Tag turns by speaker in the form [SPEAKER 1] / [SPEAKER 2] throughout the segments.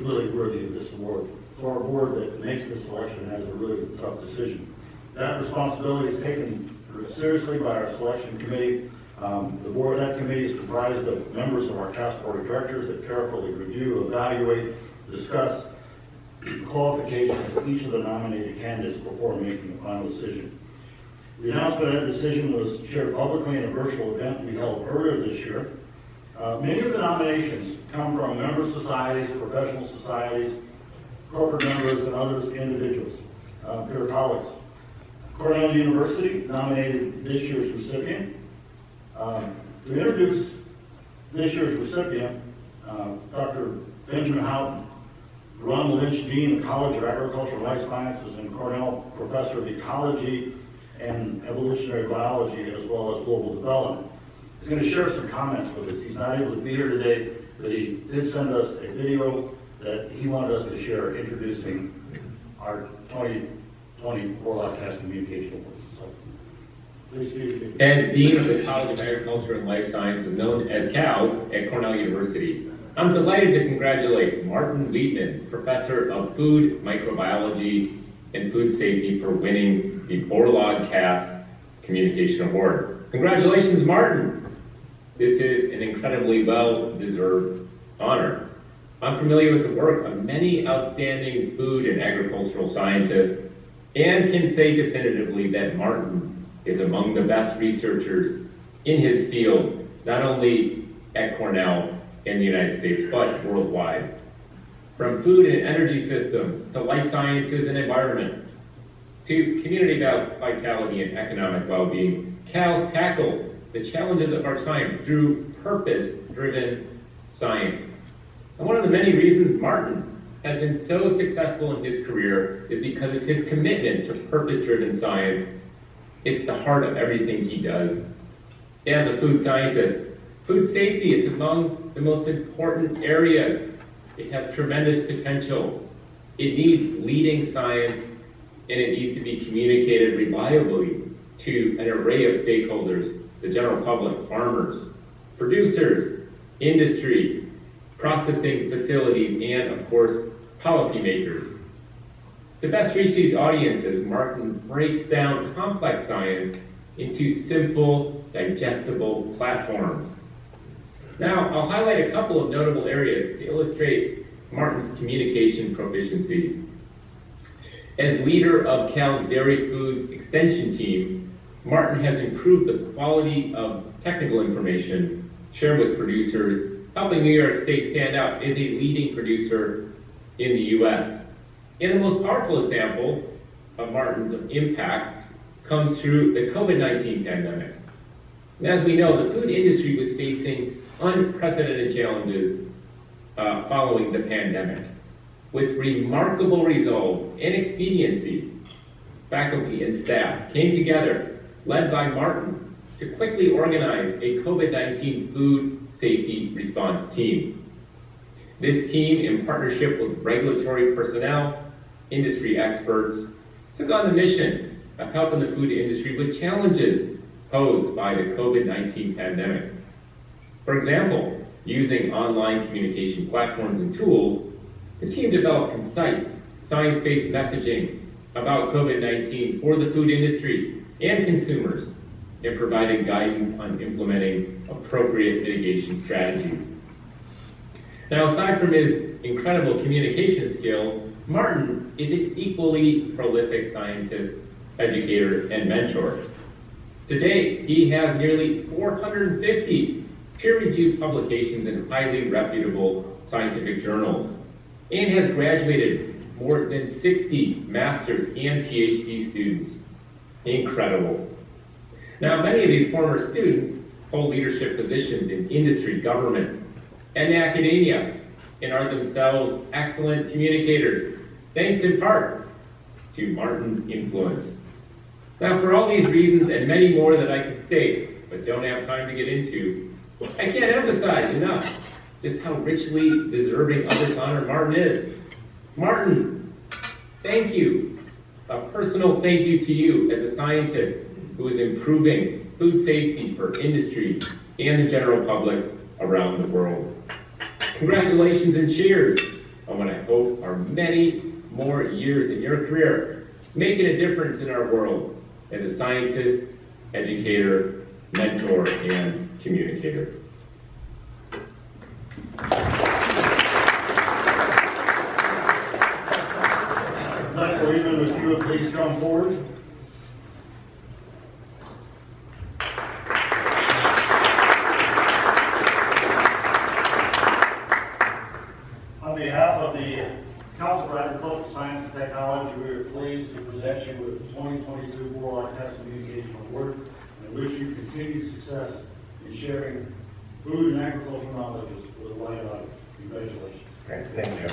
[SPEAKER 1] really worthy of this award. So our board that makes this selection has a really tough decision. That responsibility is taken seriously by our selection committee. That committee is comprised of members of our CAS board of directors that carefully review, evaluate, discuss qualifications of each of the nominated candidates before making a final decision. The announcement of that decision was shared publicly in a virtual event we held earlier this year. Many of the nominations come from member societies, professional societies, corporate members, and others individuals, peer colleagues. Cornell University nominated this year's recipient. To introduce this year's recipient, Dr. Benjamin Houghton, Ronald Lynch Dean of College of Agricultural and Life Sciences and Cornell Professor of Ecology and Evolutionary Biology as well as Global Development. He's going to share some comments with us. He's not able to be here today, but he did send us a video that he wanted us to share introducing our 2020 Borlaug Cast Communication Award. So, please speak.
[SPEAKER 2] As Dean of the College of Agriculture and Life Sciences, known as CALS, at Cornell University, I'm delighted to congratulate Martin Wiedmann, Professor of Food Microbiology and Food Safety, for winning the Borlaug Cast Communication Award. Congratulations, Martin. This is an incredibly well-deserved honor. I'm familiar with the work of many outstanding food and agricultural scientists and can say definitively that Martin is among the best researchers in his field, not only at Cornell in the United States, but worldwide. From food and energy systems to life sciences and environment to community vitality and economic well-being, CALS tackles the challenges of our time through purpose-driven science. And one of the many reasons Martin has been so successful in his career is because of his commitment to purpose-driven science. It's the heart of everything he does. As a food scientist, food safety is among the most important areas. It has tremendous potential. It needs leading science, and it needs to be communicated reliably to an array of stakeholders: the general public, farmers, producers, industry, processing facilities, and of course, policymakers. To best reach these audiences, Martin breaks down complex science into simple, digestible platforms. Now, I'll highlight a couple of notable areas to illustrate Martin's communication proficiency. As leader of CAL's Dairy Foods Extension Team, Martin has improved the quality of technical information shared with producers, helping New York State stand out as a leading producer in the U.S. And the most powerful example of Martin's impact comes through the COVID-19 pandemic. And as we know, the food industry was facing unprecedented challenges following the pandemic. With remarkable resolve and expediency, faculty and staff came together, led by Martin, to quickly organize a COVID-19 food safety response team. This team, in partnership with regulatory personnel, industry experts, took on the mission of helping the food industry with challenges posed by the COVID-19 pandemic. For example, using online communication platforms and tools, the team developed concise, science-based messaging about COVID-19 for the food industry and consumers, and providing guidance on implementing appropriate mitigation strategies. Now, aside from his incredible communication skills, Martin is an equally prolific scientist, educator, and mentor. Today, he has nearly 450 peer-reviewed publications in highly reputable scientific journals, and has graduated more than 60 master's and PhD students. Incredible. Now, many of these former students hold leadership positions in industry, government, and academia, and are themselves excellent communicators, thanks in part to Martin's influence. Now, for all these reasons and many more that I could state, but don't have time to get into, I can't emphasize enough just how richly deserving of this honor Martin is. Martin, thank you. A personal thank you to you as a scientist who is improving food safety for industry and the general public around the world. Congratulations and cheers on what I hope are many more years in your career, making a difference in our world as a scientist, educator, mentor, and communicator.
[SPEAKER 1] Dr. Wiedmann, if you would please come forward. On behalf of the Council for Agricultural Science and Technology, we are pleased to present you with the 2022 Borlaug Test Communication Award and wish you continued success in sharing food and agricultural knowledge with a wide audience. Congratulations.
[SPEAKER 3] Great, thank you.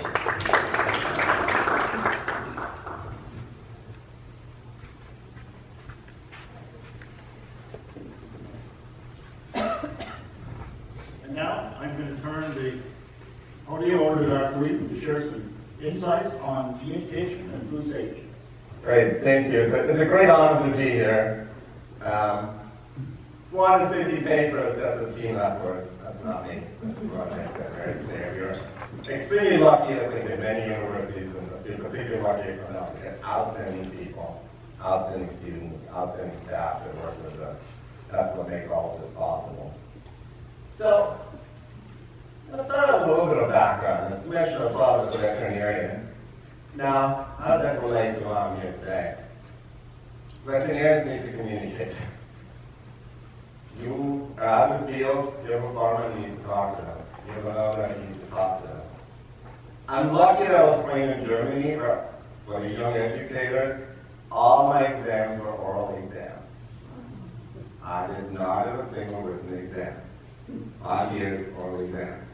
[SPEAKER 1] And now I'm going to turn the podium over to Dr. Wiedmann to share some insights on communication and food safety.
[SPEAKER 3] Great, thank you. It's a great honor to be here. 450 papers, that's a team effort. That's not me. That's what I make that very clear. We're extremely lucky, I think, in many universities, and we're particularly lucky at Cornell to get outstanding people, outstanding students, outstanding staff that work with us. That's what makes all of this possible. So, let's start with a little bit of background. As mentioned, I'm a father of a veterinarian. Now, how does that relate to why I'm here today? Veterinarians need to communicate. You are out in the field, you have a farmer, and you need to talk to them. You have an owner, and you need to talk to them. I'm lucky that I was trained in Germany for the young educators. All my exams were oral exams. I did not have a single written exam. 5 years oral exams.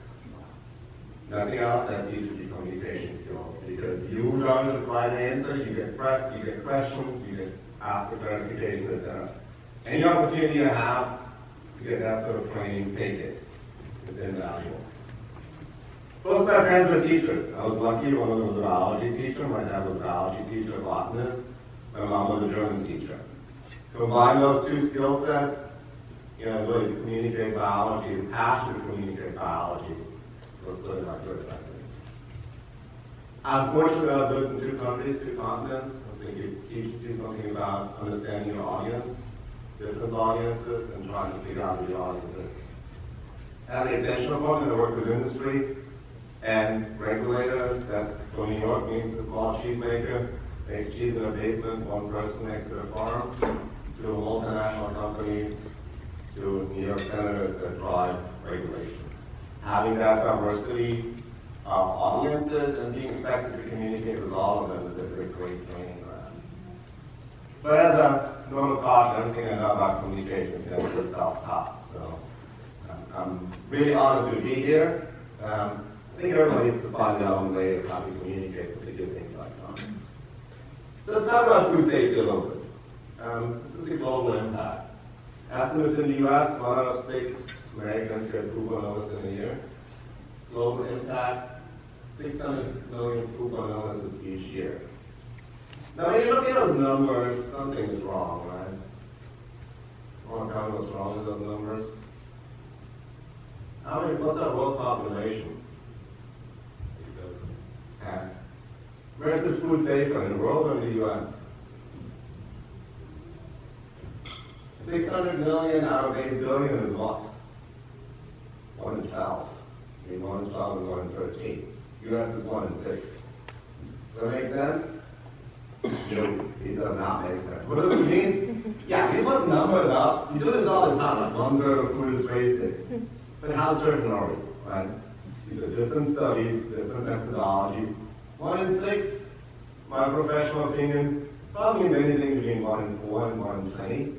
[SPEAKER 3] Nothing else that teaches you communication skills, because you don't just find the answer, you get pressed, you get questions, you get asked for clarification, etc. Any opportunity you have to get that sort of training, take it. It's invaluable. Both my parents were teachers. I was lucky. One of them was a biology teacher. My dad was a biology teacher, a botanist. My mom was a German teacher. Combine those two skill sets, really to communicate biology, the passion to communicate biology, was good enough to it. I'm fortunate I've lived in 2 countries, 2 continents. I think it teaches you something about understanding your audience, different audiences, and trying to figure out who your audience is. At the extension appointment, I work with industry and regulators. That's for New York, means the small cheesemaker makes cheese in a basement, one person next to a farm, to multinational companies, to New York senators that drive regulations. Having that diversity of audiences and being expected to communicate with all of them is a great training ground. But as a note of caution, everything I know about communication is simply self-taught. So I'm really honored to be here. I think everyone needs to find their own way of how to communicate, particularly things like science. So let's talk about food safety a little bit. This is the global impact. Estimates in the U.S., 1 out of 6 Americans get foodborne illness in a year. Global impact, 600 million foodborne illnesses each year. Now, when you look at those numbers, something is wrong, right? Want to tell me what's wrong with those numbers? What's our world population? Where's the food safer, in the world or in the U.S.? 600 million out of 8 billion is what? 1 in 12. I mean, 1 in 12 and 1 in 13. U.S. is 1 in 6. Does that make sense? No, it does not make sense. What does it mean? Yeah, we put numbers up. We do this all the time. Like 1/3 of food is wasted. But how certain are we, right? These are different studies, different methodologies. 1 in 6, my professional opinion, probably means anything between 1 in 4 and 1 in 20.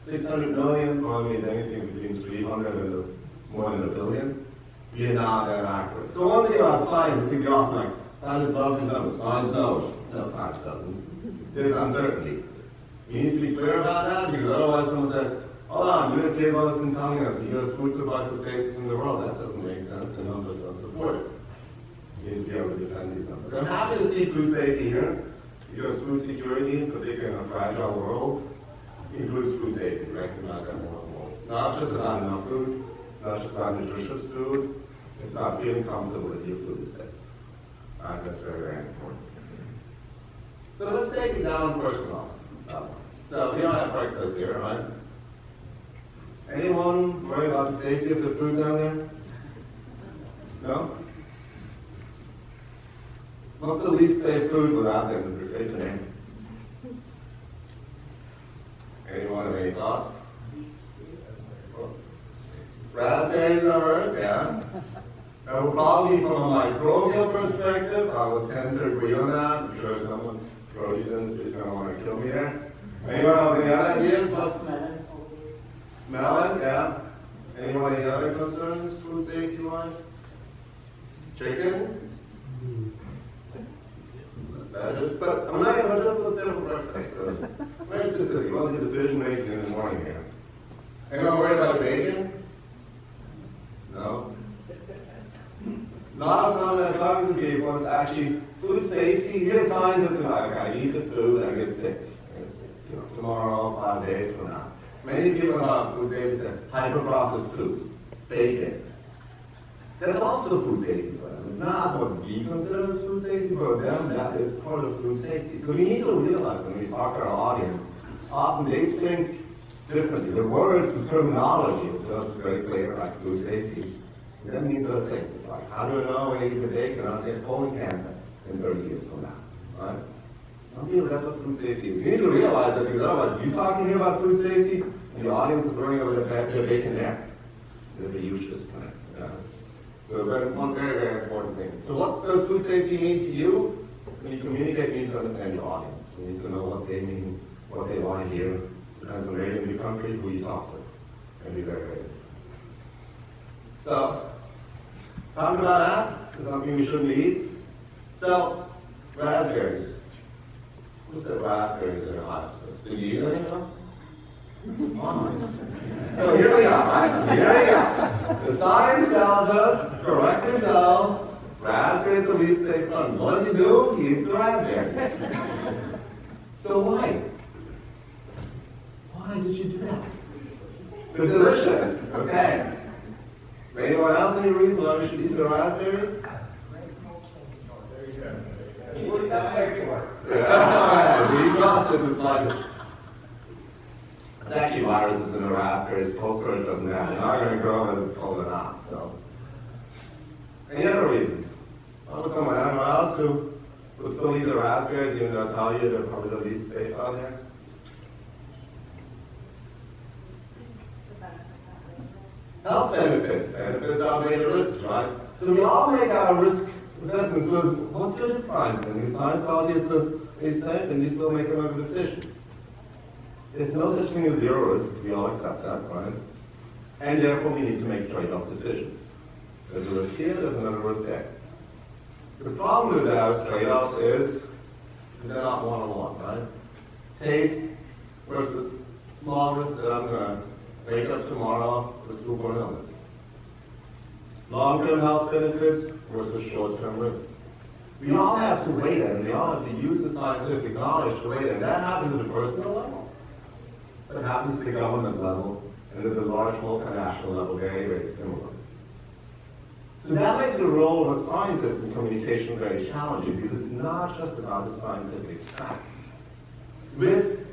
[SPEAKER 3] 600 million probably means anything between 300 and more than 1 billion. We are not that accurate. So one thing about science, we often like, science loves these numbers, science knows. No, science doesn't. There's uncertainty. We need to be clear about that, because otherwise someone says, hold on, USDA has always been telling us the U.S. food supply is the safest in the world. That doesn't make sense. The numbers don't support it. You need to be able to defend these numbers. I'm happy to see food safety here, because food security, particularly in a fragile world, includes food safety. Recognize that more and more. It's not just about enough food, not just about nutritious food. It's about feeling comfortable that your food is safe. That's very, very important. So let's take it down personal. So we don't have breakfast here, right? Anyone worry about the safety of the food down there? No? What's the least safe food without them in the refrigerator? Anyone have any thoughts? Raspberries are heard, yeah. That would probably, from a microbial perspective, I would tend to agree on that. I'm sure someone, Trojan's, is going to want to kill me there. Anyone have any other ideas? Melon, yeah. Anyone any other concerns, food safety-wise? Chicken? That is, but I'm not going to just put there for breakfast. Very specific. What's the decision making in the morning here? Anyone worried about bacon? No? A lot of time when I'm talking to people, it's actually food safety. You're a scientist and I eat the food and I get sick. You know, tomorrow, 5 days from now. Many people about food safety say hyper-processed food, bacon. That's also food safety for them. It's not what we consider as food safety, but them, that is part of food safety. So we need to realize when we talk to our audience, often they think differently. The words, the terminology is just very clear, like food safety. That means other things. It's like, how do I know when I eat the bacon, I'll get colon cancer in 30 years from now, right? Some people, that's what food safety is. You need to realize that, because otherwise, you talking here about food safety, and the audience is learning about the bacon there. There's a huge disconnect. Yeah. So one very, very important thing. So what does food safety mean to you? When you communicate, you need to understand your audience. You need to know what they mean, what they want to hear. Depends on where in the country, who you talk to. And be very, very different. So, talking about that is something we shouldn't eat. So, raspberries. Who said raspberries are hot? Did you eat any of them? So here we are, right? Here we are. The science tells us, correctly so, raspberries are the least safe one. What does he do? He eats the raspberries. So why? Why did you do that? They're delicious. Okay. Anyone else any reason why we should eat the raspberries? That's how it works. Yeah. So you trust it, it's like, it's actually viruses in the raspberries, post-growth doesn't matter. They're not going to grow whether it's cold or not. So, any other reasons? What about someone else who will still eat the raspberries, even though I tell you they're probably the least safe out there? Health benefits. Benefits outweigh the risks, right? So we all make our risk assessments. So what good is science? And the science tells you it's safe, and you still make another decision. There's no such thing as zero risk. We all accept that, right? And therefore, we need to make trade-off decisions. There's a risk here, there's another risk there. The problem with those trade-offs is they're not one-on-one, right? Taste versus small risk that I'm going to wake up tomorrow with foodborne illness. Long-term health benefits versus short-term risks. We all have to weigh that, and we all have to use the scientific knowledge to weigh that. That happens at the personal level. That happens at the government level, and at the large multinational level, very, very similar. So that makes the role of a scientist in communication very challenging, because it's not just about the scientific facts. With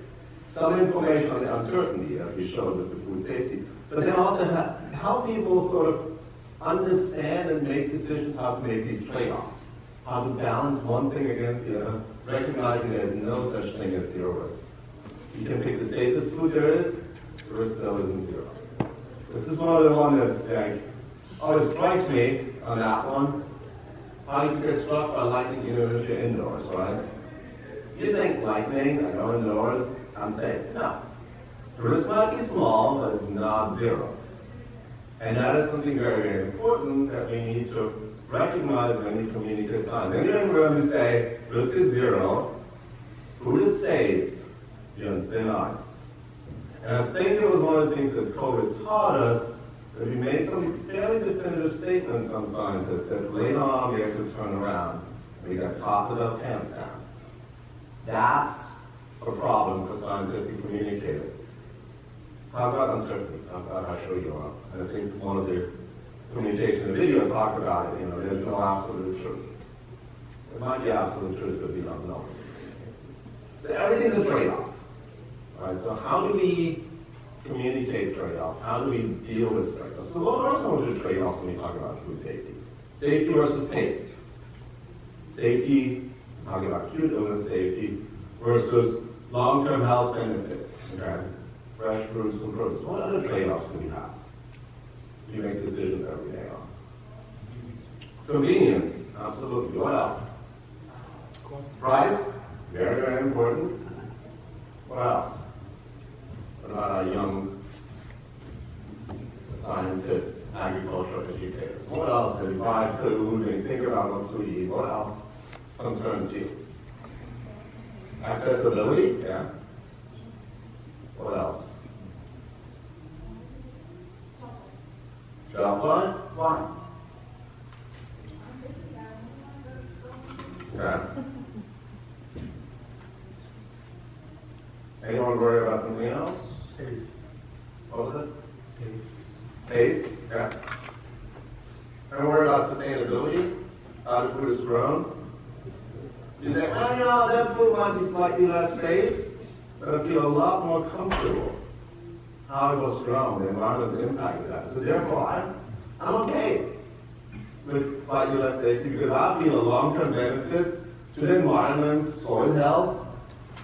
[SPEAKER 3] some information on the uncertainty, as we showed with the food safety, but then also how people sort of understand and make decisions how to make these trade-offs, how to balance one thing against the other, recognizing there's no such thing as zero risk. You can pick the safest food there is, the risk though isn't zero. This is one of the ones that's like, always strikes me on that one, how you get struck by lightning even if you're indoors, right? You think lightning, I go indoors, I'm safe. No. The risk might be small, but it's not zero. And that is something very, very important that we need to recognize when we communicate science. Then you're going to say, risk is zero, food is safe, you're on thin ice. And I think it was one of the things that COVID taught us, that we made some fairly definitive statements on scientists that later on we had to turn around, and we got caught with our pants down. That's a problem for scientific communicators. How about uncertainty? How about how sure you are? And I think one of the communication in the video talked about it, there's no absolute truth. It might be absolute truth, but we don't know. So everything's a trade-off. Right? So how do we communicate trade-offs? How do we deal with trade-offs? So what are some of the trade-offs when we talk about food safety? Safety versus taste. Safety, talking about acute illness safety, versus long-term health benefits. Okay? Fresh fruits and produce. What other trade-offs do we have? We make decisions every day on. Convenience, absolutely. What else? Price, very, very important. What else? What about our young scientists, agricultural educators? What else? When you buy food and you think about what food you eat, what else concerns you? Accessibility, yeah. What else? Shelf life? Why? Yeah. Anyone worry about something else? What was it? Taste? Yeah. Anyone worry about sustainability? How the food is grown? You say, well, you know, that food might be slightly less safe, but I feel a lot more comfortable how it was grown, the environmental impact of that. So therefore, I'm okay with slightly less safety because I feel a long-term benefit to the environment, soil health,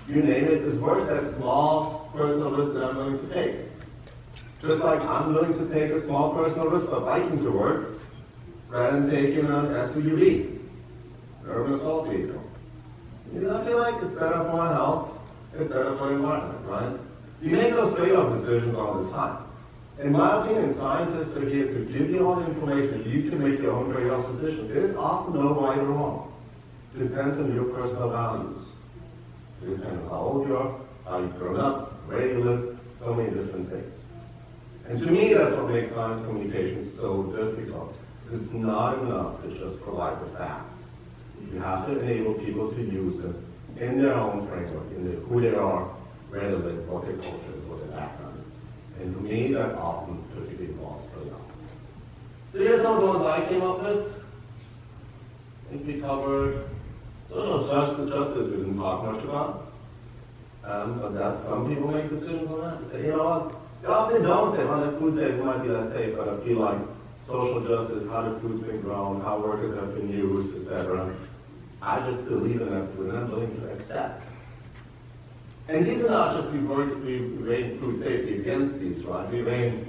[SPEAKER 3] you name it, is worth that small personal risk that I'm willing to take. Just like I'm willing to take a small personal risk by biking to work rather than taking an SUV, urban assault vehicle. Because I feel like it's better for my health, it's better for the environment, right? You make those trade-off decisions all the time. In my opinion, scientists are here to give you all the information that you can make your own trade-off decisions. There's often no right or wrong. It depends on your personal values. It depends on how old you are, how you've grown up, where you live, so many different things. And to me, that's what makes science communication so difficult. It's not enough to just provide the facts. You have to enable people to use them in their own framework, in who they are, where they live, what their culture is, what their background is. And to me, that often typically involves trade-offs. So here's some of the ones I came up with. I think we covered social justice we didn't talk much about. But that's, some people make decisions on that. They say, you know what, they often don't say, well, that food safety might be less safe, but I feel like social justice, how the food's been grown, how workers have been used, etc. I just believe in that food and I'm willing to accept. And these are not just we weigh food safety against these, right? We weigh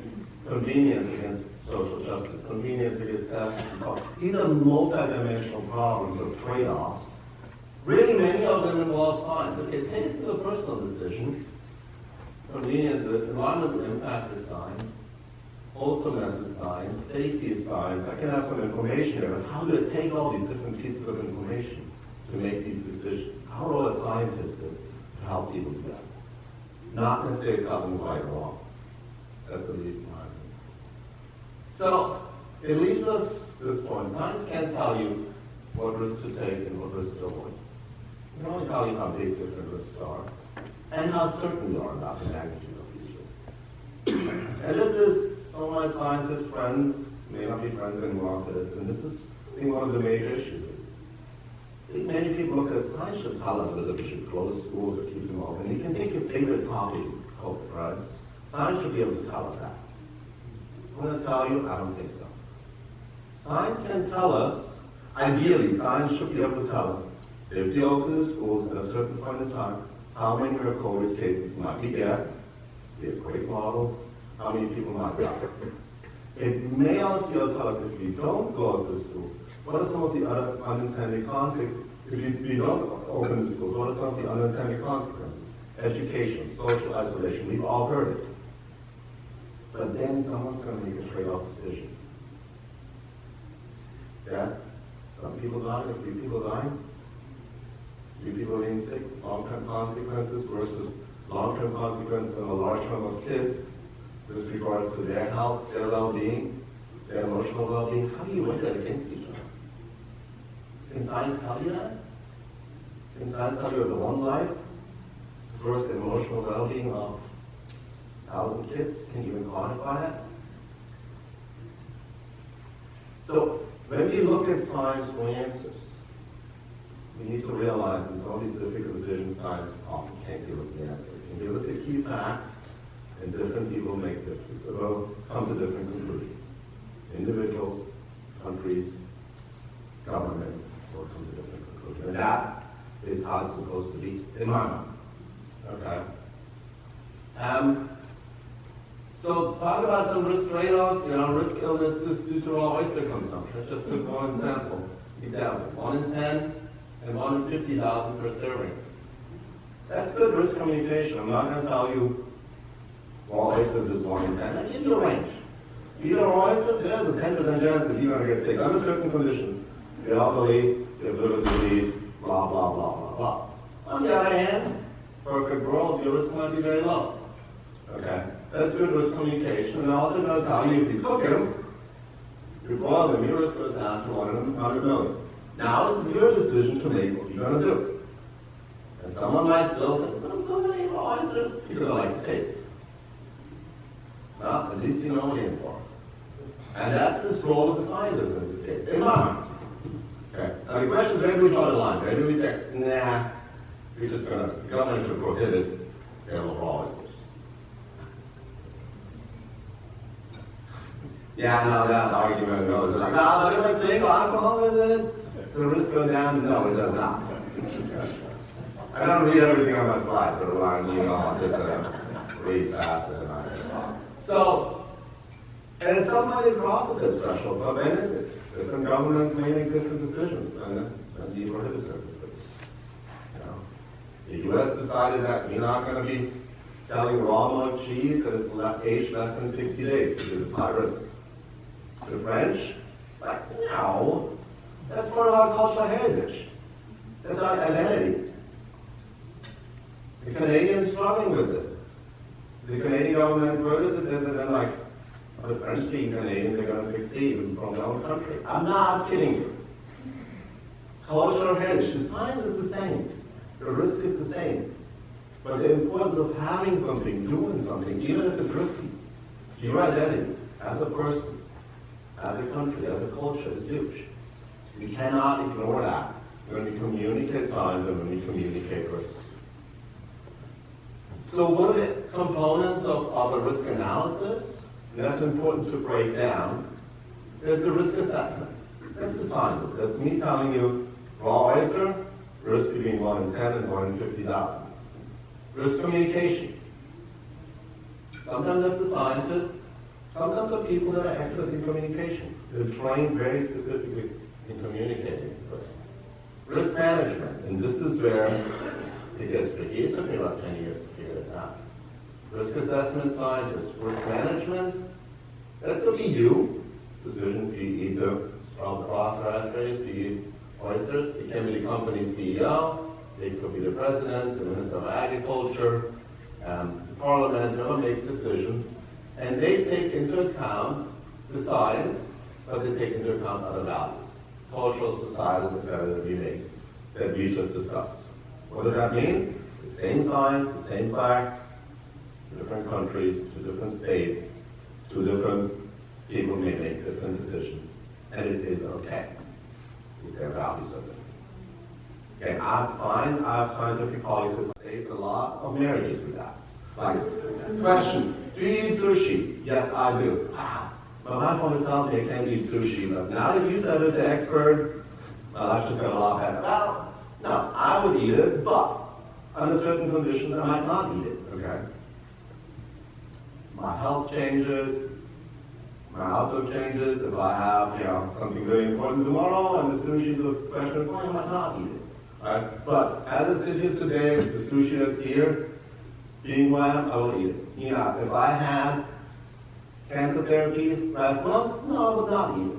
[SPEAKER 3] convenience against social justice, convenience against health. These are multi-dimensional problems of trade-offs. Really, many of them involve science. Okay, taste is a personal decision. Convenience is, environmental impact is science. Wholesomeness is science. Safety is science. I can have some information here, but how do I take all these different pieces of information to make these decisions? Our role as scientists is to help people do that. Not necessarily tell them right or wrong. That's at least my opinion. So, it leads us to this point. Science can't tell you what risks to take and what risks to avoid. It can only tell you how big different risks are and how certain you are about the magnitude of these risks. And this is some of my scientist friends, may not be friends anymore after this, and this is, I think, one of the major issues. I think many people look at science should tell us whether we should close schools or keep them open. You can take your favorite topic, COVID, right? Science should be able to tell us that. I'm going to tell you, I don't think so. Science can tell us, ideally, science should be able to tell us, if you open the schools at a certain point in time, how many more COVID cases might we get? We have great models. How many people might die? It may also be able to tell us if we don't close the schools, what are some of the other unintended consequences? If we don't open the schools, what are some of the unintended consequences? Education, social isolation, we've all heard it. But then someone's going to make a trade-off decision. Yeah? Some people dying, a few people dying. Few people being sick, long-term consequences versus long-term consequences on a large number of kids with regard to their health, their well-being, their emotional well-being. How do you weigh that against each other? Can science tell you that? Can science tell you that one life is worth the emotional well-being of 1,000 kids? Can you even quantify that? So when we look at science for answers, we need to realize in some of these difficult decisions, science often can't give us the answer. It can give us the key facts, and different people will come to different conclusions. Individuals, countries, governments will come to different conclusions. And that is how it's supposed to be, in my mind. Okay? So talk about some risk trade-offs, risk illnesses due to raw oyster consumption. Let's just took one example. 1 in 10 and 1 in 50,000 per serving. That's good risk communication. I'm not going to tell you raw oysters is 1 in 10. I give you a range. You eat raw oysters, there's a 10% chance that you're going to get sick under certain conditions. You're elderly, you have liver disease, blah, blah, blah, blah, blah. On the other hand, perfect world, your risk might be very low. Okay? That's good risk communication. And I'm also going to tell you if you cook them, you boil them, your risk goes down to 1 in 100 million. Now it's your decision to make what you're going to do. And someone might still say, but I'm still going to eat raw oysters because I like the taste. Well, at least you know what you're in for. And that's the role of the scientist in this case. In my mind. Okay. Now the question is, where do we draw the line? Where do we say, nah, we're just going to, the government should prohibit sale of raw oysters? Yeah, no, that argument goes like, no, different thing, alcohol is it? The risk goes down? No, it does not. I don't read everything on my slides, or I just read fast and So, and somebody crosses that threshold, but then is it? Different governments may make different decisions, and you prohibit certain things. The U.S. decided that we're not going to be selling raw milk cheese that is aged less than 60 days because it's high risk. The French, like, no, that's part of our cultural heritage. That's our identity. The Canadians struggling with it. The Canadian government prohibited this, and then like, the French-speaking Canadians are going to succeed from their own country. I'm not kidding you. Cultural heritage, the science is the same. The risk is the same. But the importance of having something, doing something, even if it's risky, to your identity as a person, as a country, as a culture, is huge. We cannot ignore that when we communicate science and when we communicate risks. So what are the components of a risk analysis? And that's important to break down. There's the risk assessment. That's the science. That's me telling you, raw oyster, risk between 1 in 10 and 1 in 50,000. Risk communication. Sometimes that's the scientist. Sometimes the people that are experts in communication. They're trained very specifically in communicating. Risk management. And this is where it gets tricky. It took me about 10 years to figure this out. Risk assessment scientist. Risk management. That's going to be you. Decision, do you eat the strong raspberries? Do you eat oysters? It can be the company's CEO. It could be the president, the minister of agriculture, the parliament, whoever makes decisions. And they take into account the science, but they take into account other values. Cultural, societal, etc. that we just discussed. What does that mean? It's the same science, the same facts, different countries, to different states, to different people may make different decisions. And it is okay if their values are different. Okay, I have scientific colleagues that saved a lot of marriages with that. Like, question, do you eat sushi? Yes, I do. My wife always tells me I can't eat sushi, but now that you said as an expert, my life just got a lot better. Well, no, I would eat it, but under certain conditions I might not eat it, okay? My health changes, my outlook changes. If I have, something very important tomorrow and the sushi is a question of why I might not eat it. Right? But as I sit here today, with the sushi that's here, being who I am, I will eat it. If I had cancer therapy last month, no, I would not eat it.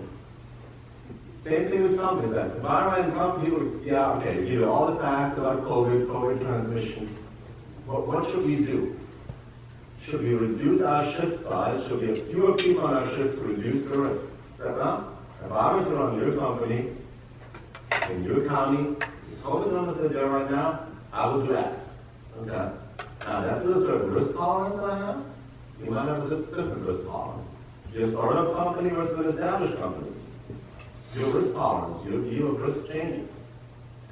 [SPEAKER 3] Same thing with companies. If I ran a company, we give you all the facts about COVID transmission. But what should we do? Should we reduce our shift size? Should we have fewer people on our shift to reduce the risk? Is that not? If I were to run your company, in your county, the COVID numbers that are there right now, I would do X. Okay. Now that's with a certain risk tolerance I have. You might have a different risk tolerance. You're a startup company versus an established company. Your risk tolerance, your view of risk changes.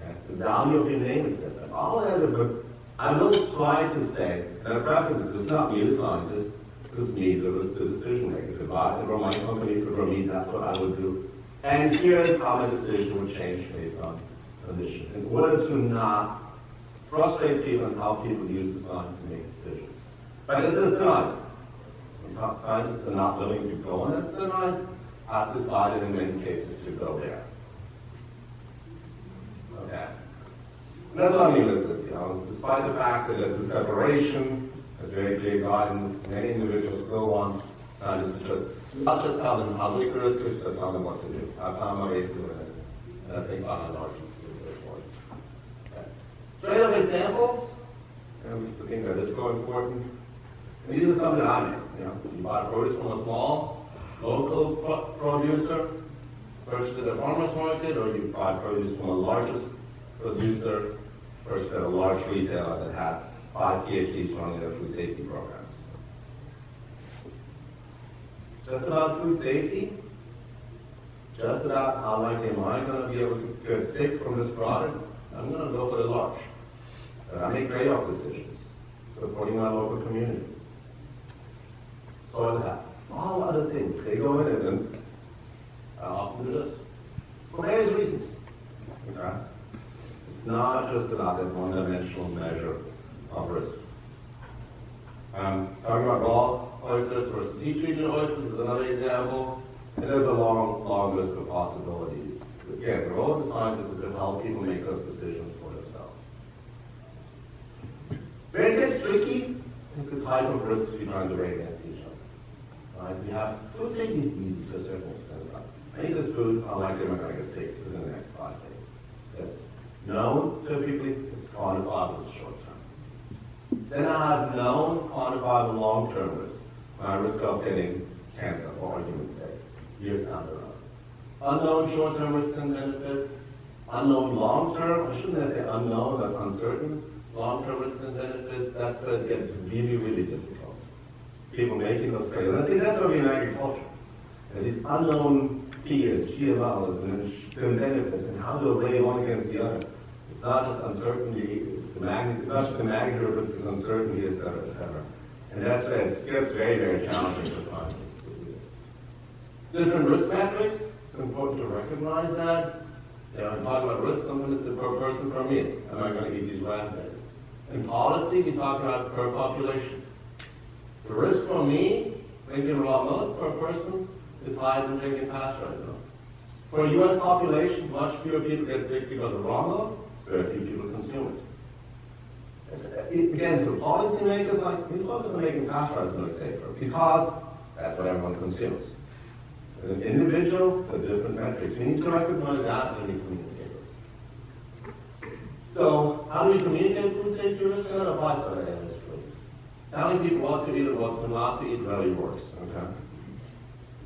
[SPEAKER 3] Okay? The value of your name is different. All that, but I will try to say, and I preface this, it's not me, it's scientists, this is me, the decision maker. If I were my company, if it were me, that's what I would do. And here's how my decision would change based on conditions, in order to not frustrate people and how people use the science to make decisions. But this is nice. Some scientists are not willing to go on that nice. I've decided in many cases to go there. Okay. And that's what I mean with this, despite the fact that there's a separation, there's very clear guidance, many individuals go on, scientists just, not just tell them how to make the risk, but tell them what to do. I found my way to do it, and I think by and large it's doing it for you. Okay. Trade-off examples, and we used to think that is so important. And these are some that I make. You buy produce from a small, local producer, purchase at a farmer's market, or you buy produce from a largest producer, purchase at a large retailer that has 5 PhDs running their food safety programs. Just about food safety, just about how likely am I going to be able to get sick from this product, I'm going to go for the large. And I make trade-off decisions, supporting my local communities. Soil health, all other things, they go in and I often do this for various reasons. Okay? It's not just about that one-dimensional measure of risk. Talking about raw oysters versus heat-treated oysters is another example. And there's a long, long list of possibilities. Again, the role of the scientist is to help people make those decisions for themselves. Where it gets tricky is the type of risks you're trying to weigh against each other. Right? We have food safety is easy to a certain extent. I eat this food, how likely am I going to get sick within the next 5 days? That's known typically, it's quantifiable in the short term. Then I have known quantifiable long-term risks. My risk of getting cancer, for argument's sake, years down the road. Unknown short-term risks and benefits. Unknown long-term, I shouldn't say unknown, but uncertain. Long-term risks and benefits, that's where it gets really, really difficult. People making those trade-offs. I think that's where we're in agriculture. There's these unknown fears, GMOs, and benefits, and how to weigh one against the other. It's not just uncertainty, it's not just the magnitude of risk, it's uncertainty, et cetera, et cetera. And that's where it gets very, very challenging for scientists to do this. Different risk metrics, it's important to recognize that. When we talk about risk, sometimes it's per person per meal. Am I going to eat these raspberries? In policy, we talk about per population. The risk for me, drinking raw milk per person, is higher than drinking pasteurized milk. For a U.S. population, much fewer people get sick because of raw milk, very few people consume it. Again, so policymakers, we focus on making pasteurized milk safer because that's what everyone consumes. As an individual, it's a different metrics. We need to recognize that when we communicate risks. So, how do we communicate food safety risks? That applies to other areas of risk. Telling people what to eat and what to not to eat really works. Okay?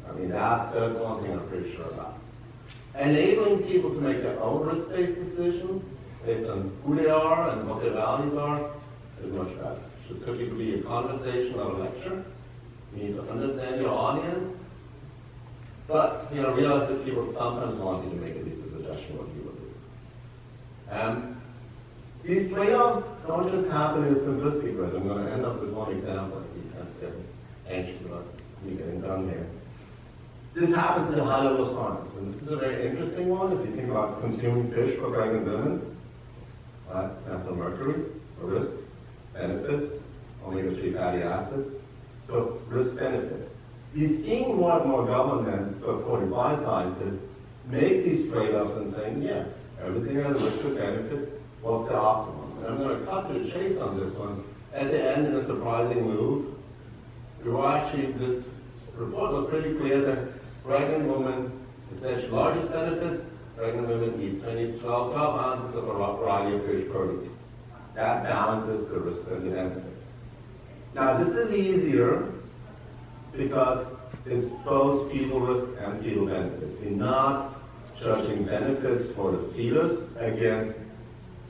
[SPEAKER 3] I mean, that's one thing I'm pretty sure about. Enabling people to make their own risk-based decisions based on who they are and what their values are is much better. It should typically be a conversation or a lecture. You need to understand your audience. But, realize that people sometimes want you to make at least a suggestion what you will do. These trade-offs don't just happen in simplistic ways. I'm going to end up with one example if you can't get anxious about me getting done here. This happens at a high level of science. And this is a very interesting one. If you think about consuming fish for pregnant women, methyl mercury, a risk, benefits, omega-3 fatty acids. So risk-benefit. We're seeing more and more governments, supported by scientists, make these trade-offs and saying, yeah, everything has a risk or benefit, what's the optimum? And I'm going to cut to the chase on this one. At the end, in a surprising move, this report was pretty clear that pregnant women, essentially largest benefit, pregnant women eat 12 ounces of a variety of fish per week. That balances the risks and the benefits. Now, this is easier because it's both fetal risk and fetal benefits. We're not judging benefits for the fetus against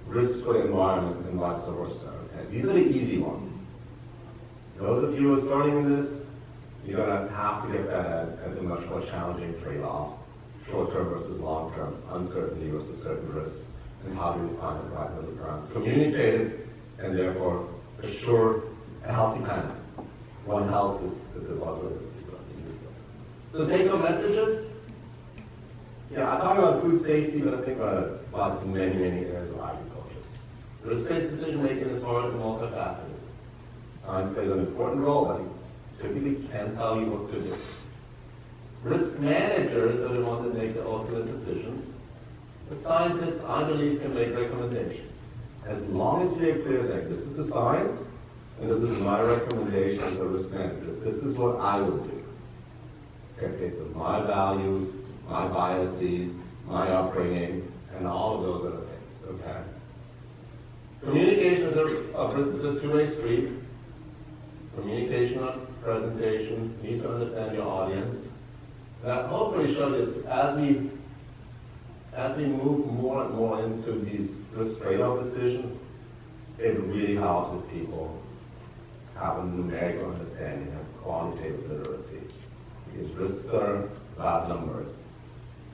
[SPEAKER 3] risks for the environment and vice versa. Okay? These are the easy ones. Those of you who are starting in this, you're going to have to get better at the much more challenging trade-offs, short-term versus long-term, uncertainty versus certain risks. and how do we find the right middle ground? Communicate it, and therefore assure a healthy planet. One health is the buzzword. So take-home messages. Yeah, I talked about food safety, but I think about it applies to many, many areas of agriculture. Risk-based decision-making is hard and multifaceted. Science plays an important role, but it typically can't tell you what to do. Risk managers are the ones that make the ultimate decisions, but scientists, I believe, can make recommendations. As long as we are clear saying, this is the science, and this is my recommendation as a risk manager. This is what I would do. Okay, based on my values, my biases, my upbringing, and all of those other things, okay? Communication of risk is a two-way street. Communication of presentation, you need to understand your audience. And I'll hopefully show this as we move more and more into these risk trade-off decisions, it really helps if people have a numerical understanding of quantitative literacy. Because risks are about numbers.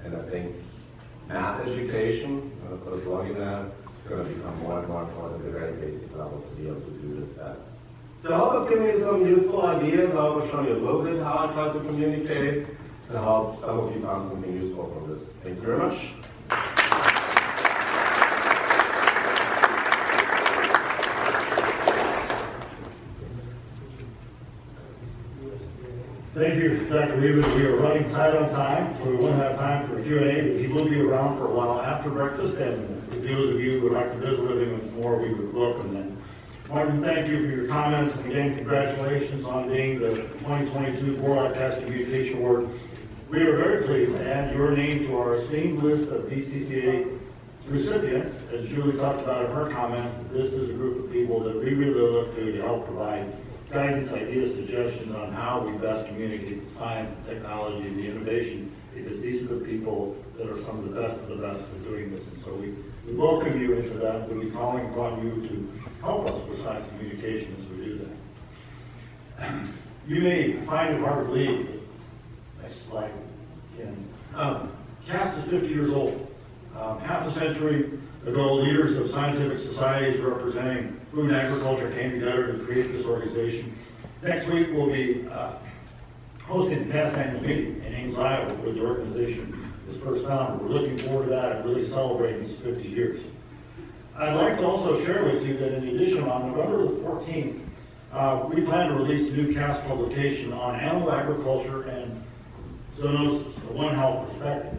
[SPEAKER 3] And I think math education, I'm going to put a plug in that, is going to become more and more important at the very basic level to be able to do this stuff. So I hope I've given you some useful ideas. I hope I've shown you a little bit how I try to communicate, and I hope some of you found something useful from this. Thank you very much.
[SPEAKER 1] Thank you, Dr. Wiedmann. We are running tight on time, so we won't have time for Q&A, but he will be around for a while after breakfast, and for those of you who would like to visit with him more, we would welcome them. Martin, thank you for your comments, and again, congratulations on being the 2022 Borlaug Task Communication Award. We are very pleased to add your name to our esteemed list of BCCA recipients. As Julie talked about in her comments, this is a group of people that we really look to help provide guidance, ideas, suggestions on how we best communicate the science, the technology, the innovation, because these are the people that are some of the best at doing this. And so we welcome you into that. We'll be calling upon you to help us with science communication as we do that. You may find it hard to believe, next slide, CAST is 50 years old. Half a century ago, leaders of scientific societies representing food and agriculture came together to create this organization. Next week, we'll be hosting the CAST annual meeting in Ames, Iowa, where the organization was first founded. We're looking forward to that and really celebrating these 50 years. I'd like to also share with you that in addition, on November the 14th, we plan to release a new CAST publication on animal agriculture and zoonosis, the One Health perspective,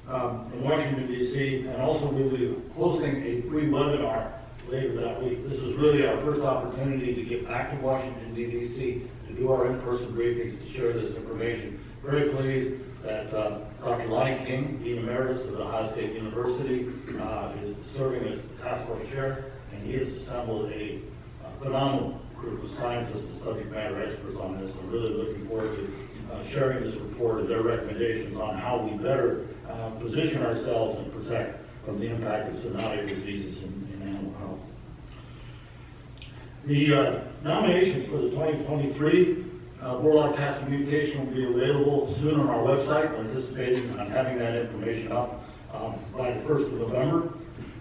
[SPEAKER 1] in Washington, D.C., and also we'll be hosting a free webinar later that week. This is really our first opportunity to get back to Washington, D.C., to do our in-person briefings, to share this information. Very pleased that Dr. Lonnie King, Dean Emeritus of the Ohio State University, is serving as the task force chair, and he has assembled a phenomenal group of scientists and subject matter experts on this. I'm really looking forward to sharing this report and their recommendations on how we better position ourselves and protect from the impact of zoonotic diseases in animal health. The nominations for the 2023 Borlaug Task Communication will be available soon on our website. We're anticipating on having that information up by the 1st of November,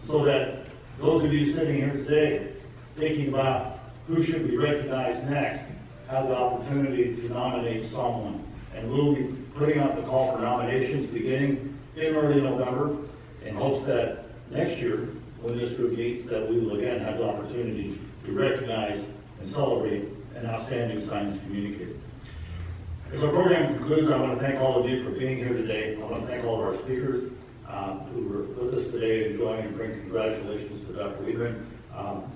[SPEAKER 1] so that those of you sitting here today thinking about who should be recognized next have the opportunity to nominate someone. And we'll be putting out the call for nominations beginning in early November in hopes that next year, when this group meets, that we will again have the opportunity to recognize and celebrate an outstanding science communicator. As our program concludes, I want to thank all of you for being here today. I want to thank all of our speakers who were with us today and joining and bring congratulations to Dr. Wiedmann.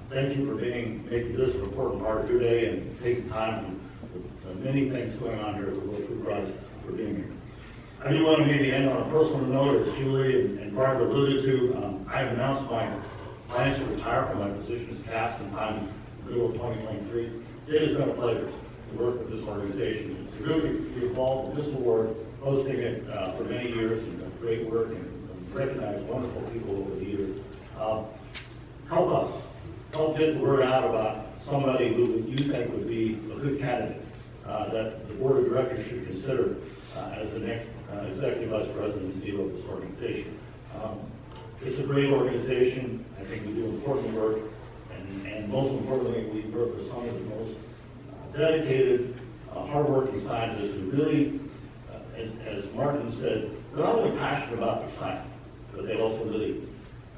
[SPEAKER 1] Thank you for making this an important part of your day and taking time from many things going on here at the World Food Prize for being here. I do want to maybe end on a personal note, as Julie and Barbara alluded to. I have announced my plans to retire from my position as CAST sometime in the middle of 2023. It has been a pleasure to work with this organization, to really be involved in this award, hosting it for many years, and done great work and recognize wonderful people over the years. Help get the word out about somebody who you think would be a good candidate that the board of directors should consider as the next executive vice president and CEO of this organization. It's a great organization. I think we do important work, and most importantly, we work with some of the most dedicated, hardworking scientists who really, as Martin said, they're not only passionate about their science, but they also really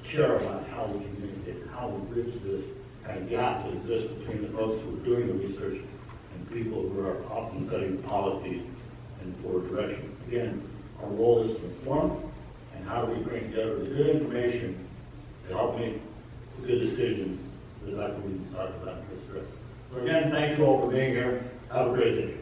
[SPEAKER 1] care about how we communicate, how we bridge this kind of gap that exists between the folks who are doing the research and people who are often setting policies and forward direction. Again, our role is to inform, and how do we bring together the good information to help make the good decisions that Dr. Wiedmann talked about in his address. So again, thank you all for being here. Have a great day.